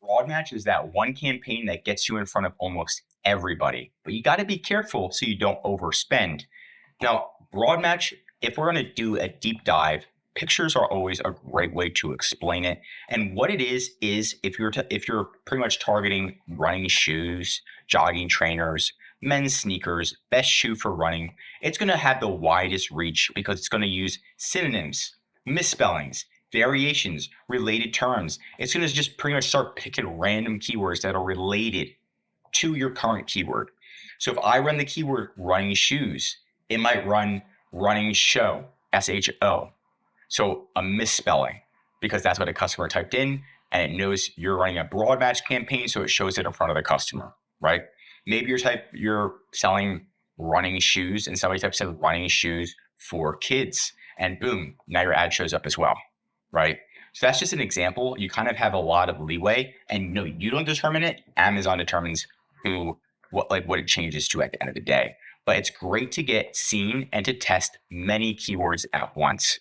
Broad match is that one campaign that gets you in front of almost everybody, but you got to be careful so you don't overspend. Now, broad match, if we're going to do a deep dive, pictures are always a great way to explain it. And what it is if you're pretty much targeting running shoes, jogging trainers, men's sneakers, best shoe for running, it's going to have the widest reach because it's going to use synonyms, misspellings, variations, related terms. It's going to just pretty much start picking random keywords that are related to your current keyword. So if I run the keyword running shoes, it might run running show, SHO. So a misspelling, because that's what a customer typed in, and it knows you're running a broad match campaign, so it shows it in front of the customer, right? Maybe you're selling running shoes, and somebody types in running shoes for kids, and boom, now your ad shows up as well, right? So that's just an example. You kind of have a lot of leeway, and you don't determine it. Amazon determines what it changes to at the end of the day. But it's great to get seen and to test many keywords at once.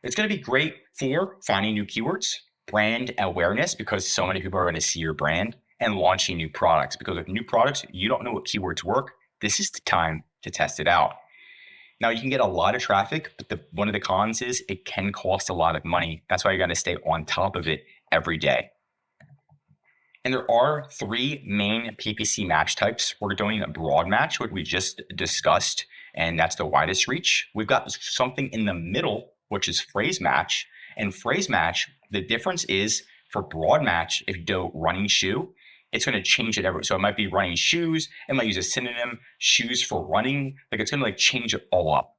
It's going to be great for finding new keywords, brand awareness, because so many people are going to see your brand, and launching new products. Because with new products, you don't know what keywords work. This is the time to test it out. Now, you can get a lot of traffic, but one of the cons is it can cost a lot of money. That's why you're going to stay on top of it every day. And there are 3 main PPC match types. We're doing a broad match, what we just discussed, and that's the widest reach. We've got something in the middle, which is phrase match. And phrase match, the difference is for broad match, if you do running shoe, it's going to change it every. So it might be running shoes. It might use a synonym, shoes for running. It's going to change it all up.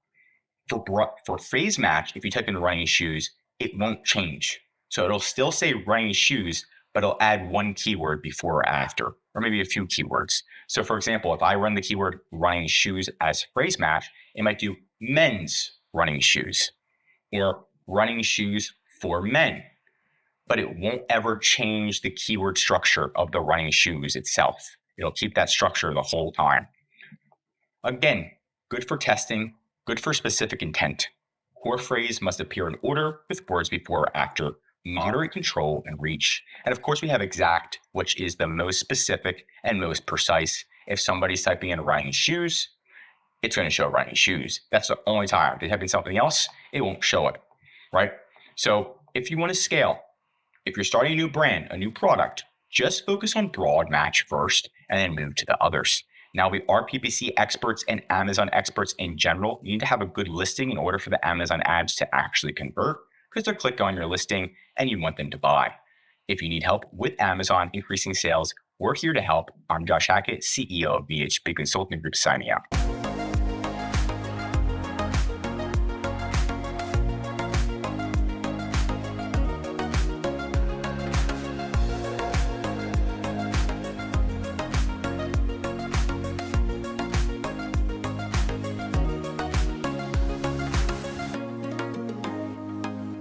For phrase match, if you type in running shoes, it won't change. So it'll still say running shoes, but it'll add one keyword before or after, or maybe a few keywords. So for example, if I run the keyword running shoes as phrase match, it might do men's running shoes or running shoes for men, but it won't ever change the keyword structure of the running shoes itself. It'll keep that structure the whole time. Again, good for testing, good for specific intent. Core phrase must appear in order with words before or after, moderate control and reach. And of course, we have exact, which is the most specific and most precise. If somebody's typing in running shoes, it's going to show running shoes. That's the only time. If they type in something else, it won't show it, right? So if you want to scale, if you're starting a new brand, a new product, just focus on broad match first and then move to the others. Now, we are PPC experts and Amazon experts in general. You need to have a good listing in order for the Amazon ads to actually convert, because they'll click on your listing and you want them to buy. If you need help with Amazon increasing sales, we're here to help. I'm Josh Hackett, CEO of VHP Consulting Group, signing out.